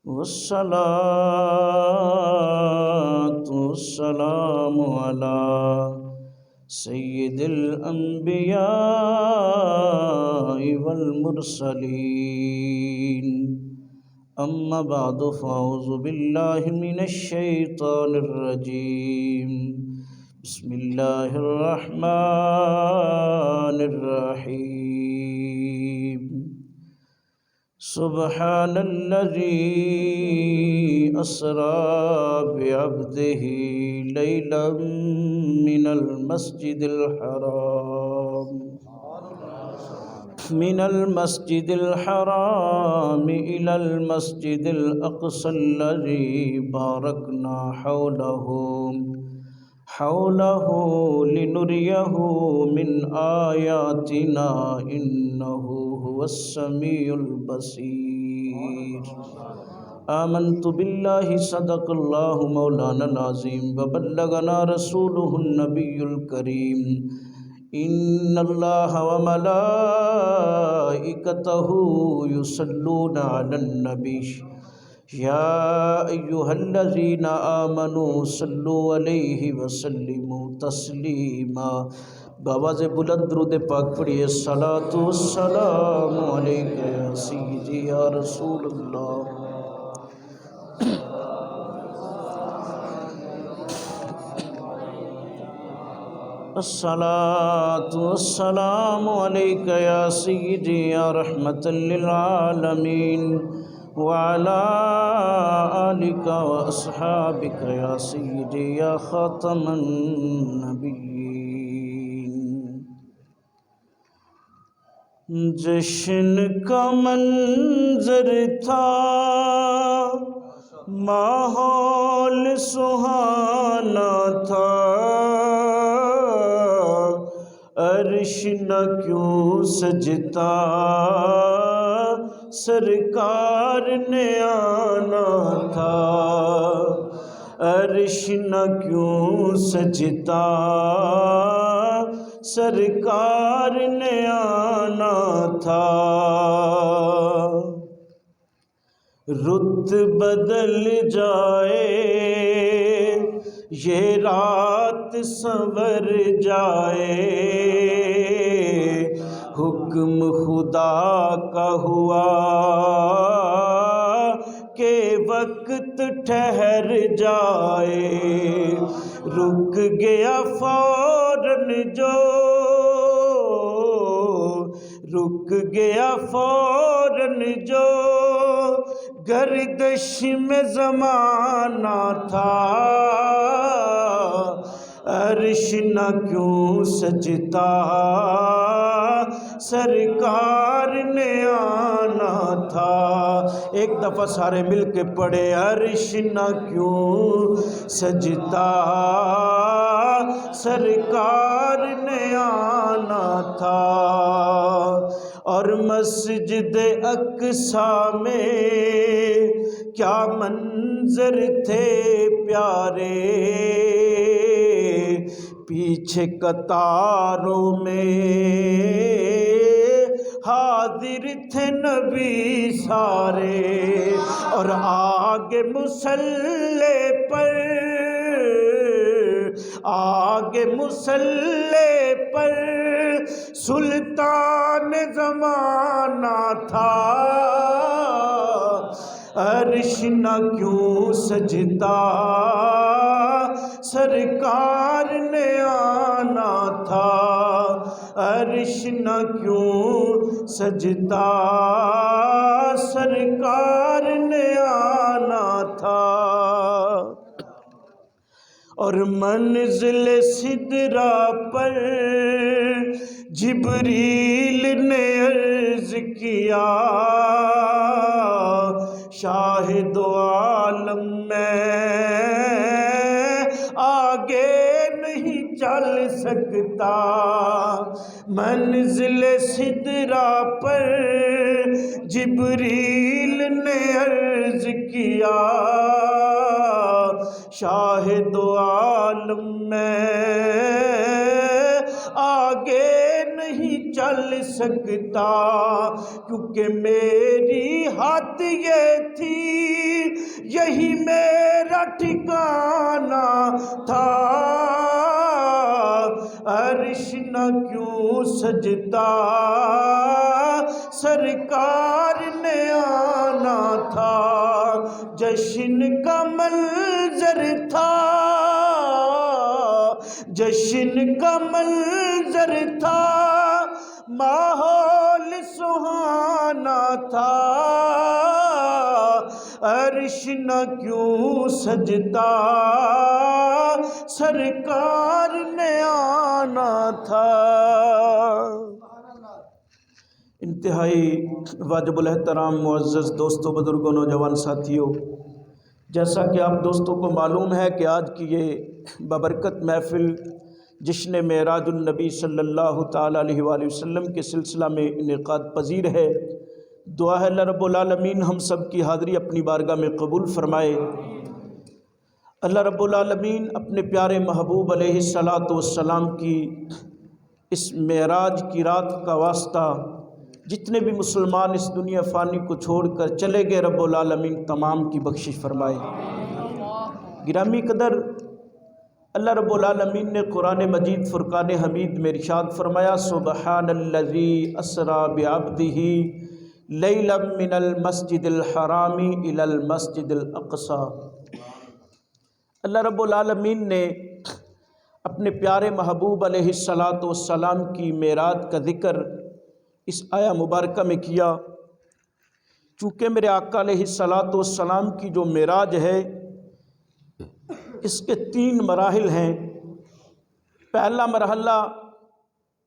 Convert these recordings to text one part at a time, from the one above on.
والصلاة والسلام على سيد الأنبياء والمرسلين أما بعد فأعوذ بالله من الشيطان الرجيم بسم الله الرحمن الرحيم سبحان الذي أسرى بعبده ليلا من المسجد الحرام إلى المسجد الأقصى الذي باركنا حوله لنريه من آياتنا إنه هو السميع البصير آمنت بالله صدق الله مولانا العظيم وبلغنا رسوله النبي الكريم إن الله وملائكته يصلون على النبي يا أيها الذين آمنوا صلوا عليه وسلموا تسلیما بآواز بلند درود پاک پڑھیے الصلاۃ والسلام علیک یا سیدی یا رسول اللہ الصلاۃ والسلام علیک یا سیدی یا رحمۃ للعالمین وعلى آلك وأصحابك يا سيدي يا خاتم النبيين جشن کا منظر تھا ماحول سہانا تھا عرش نہ کیوں سجتا سرکار نے آنا تھا عرش نہ کیوں سجتا سرکار نے آنا تھا رت بدل جائے یہ رات سنور جائے حکم خدا کا ہوا کہ وقت ٹھہر جائے رک گیا فوراً جو رک گیا فوراً جو گردش میں زمانہ تھا عرش نہ کیوں سجتا سرکار نے آنا تھا ایک دفعہ سارے مل کے پڑھے عرش نہ کیوں سجتا سرکار نے آنا تھا اور مسجد اقصیٰ میں کیا منظر تھے پیارے پیچھے قطاروں میں حاضر تھے نبی سارے اور آگے مصلی پر سلطان زمانہ تھا عرش نہ کیوں سجتا سرکار نے آنا تھا عرش نہ کیوں سجتا سرکار نے آنا تھا اور منزل سدرہ پر جبریل نے عرض کیا شاہد عالم میں آگے نہیں چل سکتا منزل سدرہ پر جبریل نے عرض کیا شاہد عالم میں آگے نہیں چل سکتا کیونکہ میری حد یہ تھی یہی میرا ٹھکانہ تھا، عرش نہ کیوں سجتا سرکار نے آنا تھا، جشن کا منظر تھا، جشن کا منظر تھا، ماحول سہانا تھا، عرش نہ کیوں سجتا سرکار نے آنا تھا۔ انتہائی واجب الاحترام معزز دوستوں، بزرگوں، نوجوان ساتھیوں، جیسا کہ آپ دوستوں کو معلوم ہے کہ آج کی یہ بابرکت محفل جشن معراج النبی صلی اللہ تعالیٰ علیہ وآلہ وسلم کے سلسلہ میں انعقاد پذیر ہے۔ دعا ہے اللہ رب العالمین ہم سب کی حاضری اپنی بارگاہ میں قبول فرمائے۔ اللہ رب العالمین اپنے پیارے محبوب علیہ الصلاۃ والسلام کی اس معراج کی رات کا واسطہ جتنے بھی مسلمان اس دنیا فانی کو چھوڑ کر چلے گئے، رب العالمین تمام کی بخشش فرمائے۔ گرامی قدر، اللہ رب العالمین نے قرآن مجید فرقان حمید میں ارشاد فرمایا، سبحان الذی اسری بعبدہ لیلا من المسجد الحرام الی المسجد الاقصی۔ اللہ رب العالمین نے اپنے پیارے محبوب علیہ الصلاۃ والسلام کی معراج کا ذکر اس آیہ مبارکہ میں کیا۔ چونکہ میرے آقا علیہ الصلاۃ والسلام کی جو معراج ہے اس کے 3 مراحل ہیں۔ پہلا مرحلہ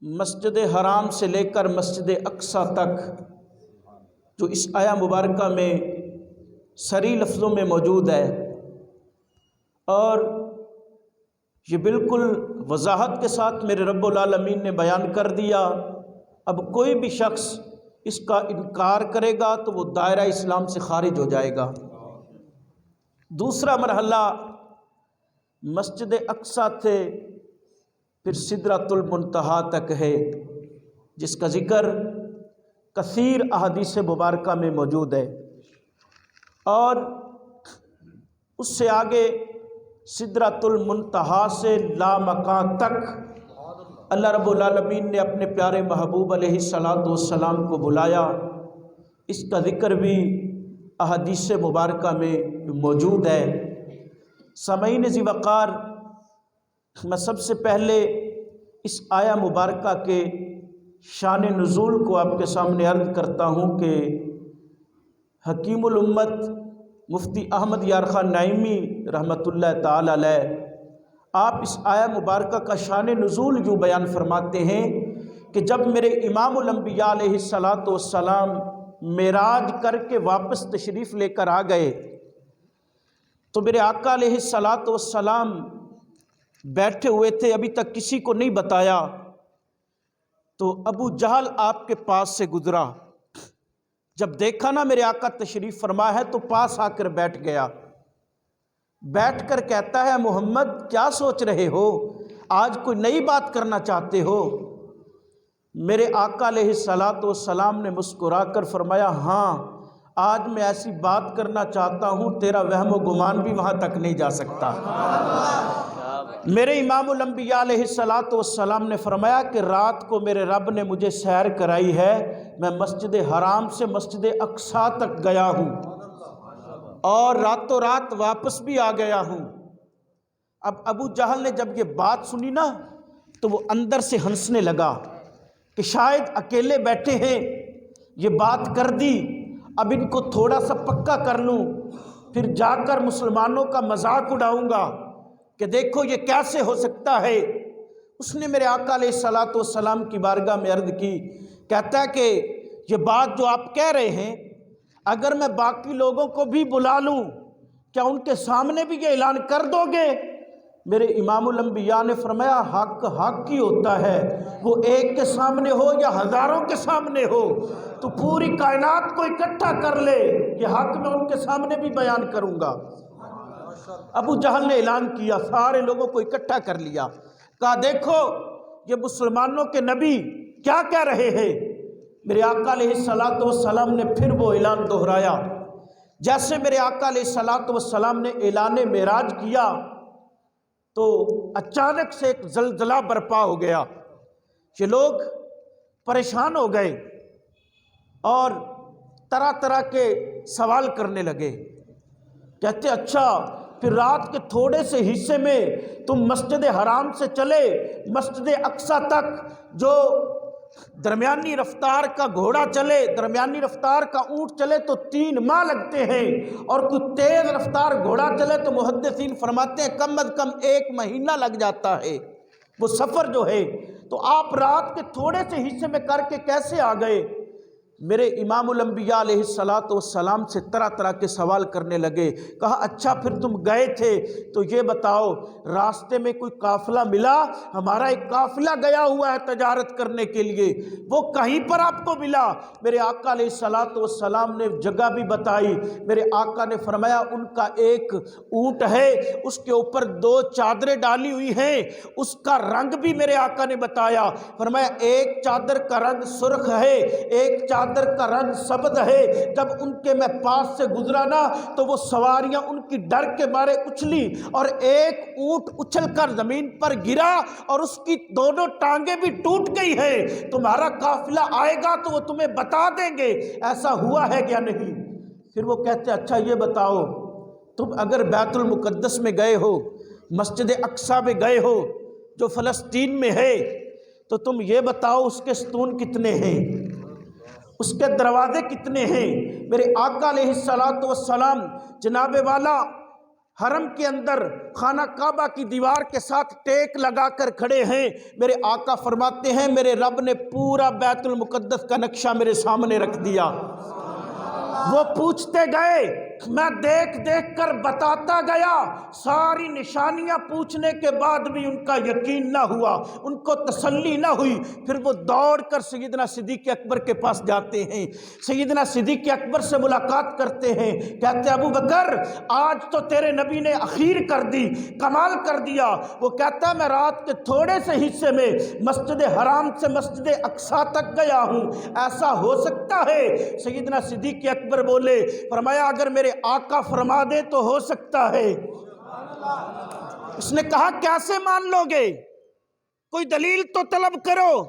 مسجد حرام سے لے کر مسجد اقصیٰ تک، جو اس آیہ مبارکہ میں صریح لفظوں میں موجود ہے، اور یہ بالکل وضاحت کے ساتھ میرے رب العالمین نے بیان کر دیا۔ اب کوئی بھی شخص اس کا انکار کرے گا تو وہ دائرہ اسلام سے خارج ہو جائے گا۔ دوسرا مرحلہ مسجد اقصیٰ سے پھر سدرۃ المنتہا تک ہے، جس کا ذکر کثیر احادیث مبارکہ میں موجود ہے، اور اس سے آگے سدرۃ المنتہا سے لامکان تک اللہ رب العالمین نے اپنے پیارے محبوب علیہ الصلاۃ والسلام کو بلایا۔ اس کا ذکر بھی احادیث مبارکہ میں موجود ہے۔ سامعین ذی وقار، میں سب سے پہلے اس آیہ مبارکہ کے شان نزول کو آپ کے سامنے عرض کرتا ہوں کہ حکیم الامت مفتی احمد یار خان نعیمی رحمۃ اللہ تعالی علیہ، آپ اس آیہ مبارکہ کا شان نزول یوں بیان فرماتے ہیں کہ جب میرے امام الانبیاء علیہ الصلاۃ والسلام معراج کر کے واپس تشریف لے کر آ گئے تو میرے آقا علیہ الصلاۃ والسلام بیٹھے ہوئے تھے، ابھی تک کسی کو نہیں بتایا۔ تو ابو جہل آپ کے پاس سے گزرا، جب دیکھا نا میرے آقا تشریف فرما ہے تو پاس آ کر بیٹھ گیا، بیٹھ کر کہتا ہے محمد کیا سوچ رہے ہو، آج کوئی نئی بات کرنا چاہتے ہو؟ میرے آقا علیہ الصلاۃ والسلام نے مسکرا کر فرمایا، ہاں آج میں ایسی بات کرنا چاہتا ہوں تیرا وہم و گمان بھی وہاں تک نہیں جا سکتا۔ میرے امام الانبیاء علیہ الصلاۃ والسلام نے فرمایا کہ رات کو میرے رب نے مجھے سیر کرائی ہے، میں مسجد حرام سے مسجد اقصیٰ تک گیا ہوں اور راتوں رات واپس بھی آ گیا ہوں۔ اب ابو جہل نے جب یہ بات سنی نا تو وہ اندر سے ہنسنے لگا کہ شاید اکیلے بیٹھے ہیں، یہ بات کر دی، اب ان کو تھوڑا سا پکا کر لوں، پھر جا کر مسلمانوں کا مذاق اڑاؤں گا کہ دیکھو یہ کیسے ہو سکتا ہے۔ اس نے میرے آقا علیہ الصلاۃ والسلام کی بارگاہ میں عرض کی، کہتا ہے کہ یہ بات جو آپ کہہ رہے ہیں اگر میں باقی لوگوں کو بھی بلا لوں کیا ان کے سامنے بھی یہ اعلان کر دو گے؟ میرے امام الانبیاء نے فرمایا حق حق ہی ہوتا ہے، وہ ایک کے سامنے ہو یا ہزاروں کے سامنے ہو، تو پوری کائنات کو اکٹھا کر لے، یہ حق میں ان کے سامنے بھی بیان کروں گا۔ ابو جہل نے اعلان کیا، سارے لوگوں کو اکٹھا کر لیا، کہا دیکھو یہ مسلمانوں کے نبی کیا کہہ رہے ہیں۔ میرے آقا علیہ الصلاۃ والسلام نے پھر وہ اعلان دہرایا، جیسے میرے آقا علیہ الصلوۃ والسلام نے اعلان معراج کیا تو اچانک سے ایک زلزلہ برپا ہو گیا، یہ لوگ پریشان ہو گئے اور طرح طرح کے سوال کرنے لگے، کہتے اچھا پھر رات کے تھوڑے سے حصے میں تم مسجد حرام سے چلے مسجد اقصی تک، جو درمیانی رفتار کا گھوڑا چلے، درمیانی رفتار کا اونٹ چلے تو 3 ماہ لگتے ہیں، اور کوئی تیز رفتار گھوڑا چلے تو محدثین فرماتے ہیں کم از کم 1 مہینہ لگ جاتا ہے وہ سفر جو ہے۔ تو آپ رات کے تھوڑے سے حصے میں کر کے کیسے آ گئے؟ میرے امام الانبیاء علیہ الصلوۃ والسلام سے طرح طرح کے سوال کرنے لگے۔ کہا اچھا پھر تم گئے تھے تو یہ بتاؤ راستے میں کوئی قافلہ ملا؟ ہمارا ایک قافلہ گیا ہوا ہے تجارت کرنے کے لیے، وہ کہیں پر آپ کو ملا؟ میرے آقا علیہ الصلوۃ والسلام نے جگہ بھی بتائی۔ میرے آقا نے فرمایا ان کا ایک اونٹ ہے، اس کے اوپر 2 چادریں ڈالی ہوئی ہیں، اس کا رنگ بھی میرے آقا نے بتایا۔ فرمایا ایک چادر کا رنگ سرخ ہے، ایک چادر کا رنگ سبز ہے۔ جب ان کے میں پاس سے گزرا نا تو وہ سواریاں ان کی ڈر کے مارے اچھلی، اور ایک اونٹ اچھل کر زمین پر گرا اور اس کی دونوں ٹانگیں بھی ٹوٹ گئی ہیں۔ تمہارا قافلہ آئے گا تو وہ تمہیں بتا دیں گے ایسا ہوا ہے یا نہیں۔ پھر وہ کہتے اچھا یہ بتاؤ تم اگر بیت المقدس میں گئے ہو، مسجد اقصی میں گئے ہو جو فلسطین میں ہے، تو تم یہ بتاؤ اس کے ستون کتنے ہیں، اس کے دروازے کتنے ہیں؟ میرے آقا علیہ الصلوۃ والسلام جناب والا حرم کے اندر خانہ کعبہ کی دیوار کے ساتھ ٹیک لگا کر کھڑے ہیں۔ میرے آقا فرماتے ہیں میرے رب نے پورا بیت المقدس کا نقشہ میرے سامنے رکھ دیا۔ وہ پوچھتے گئے، میں دیکھ دیکھ کر بتاتا گیا، ساری نشانیاں پوچھنے کے بعد بھی ان کا یقین نہ ہوا، ان کو تسلی نہ ہوئی۔ پھر وہ دوڑ کر سیدنا صدیق اکبر کے پاس جاتے ہیں، سیدنا صدیق اکبر سے ملاقات کرتے ہیں، کہتے ابو بکر آج تو تیرے نبی نے اخیر کر دی، کمال کر دیا۔ وہ کہتا ہے میں رات کے تھوڑے سے حصے میں مسجد حرام سے مسجد اقصی تک گیا ہوں، ایسا ہو سکتا ہے؟ سیدنا صدیق اکبر بولے، فرمایا اگر میرے آقا فرما دے تو ہو سکتا ہے۔ اس نے کہا کیسے مان لو گے؟ کوئی دلیل تو طلب کرو۔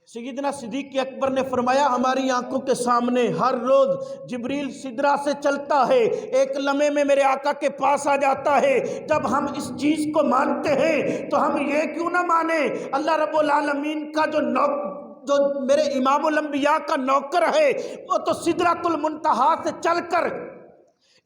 سیدنا صدیق اکبر نے فرمایا ہماری آنکھوں کے سامنے ہر روز جبریل سدرہ سے چلتا ہے، ایک لمحے میں میرے آقا کے پاس آ جاتا ہے۔ جب ہم اس چیز کو مانتے ہیں تو ہم یہ کیوں نہ مانیں اللہ رب العالمین کا جو میرے امام الانبیاء کا نوکر ہے وہ تو سدرۃ المنتہا سے چل کر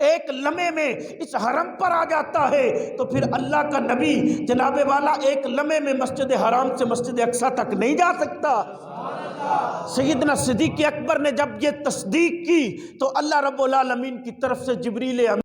ایک لمحے میں اس حرم پر آ جاتا ہے، تو پھر اللہ کا نبی جناب والا ایک لمحے میں مسجد حرام سے مسجد اقصی تک نہیں جا سکتا؟ سیدنا صدیق اکبر نے جب یہ تصدیق کی تو اللہ رب العالمین کی طرف سے جبریل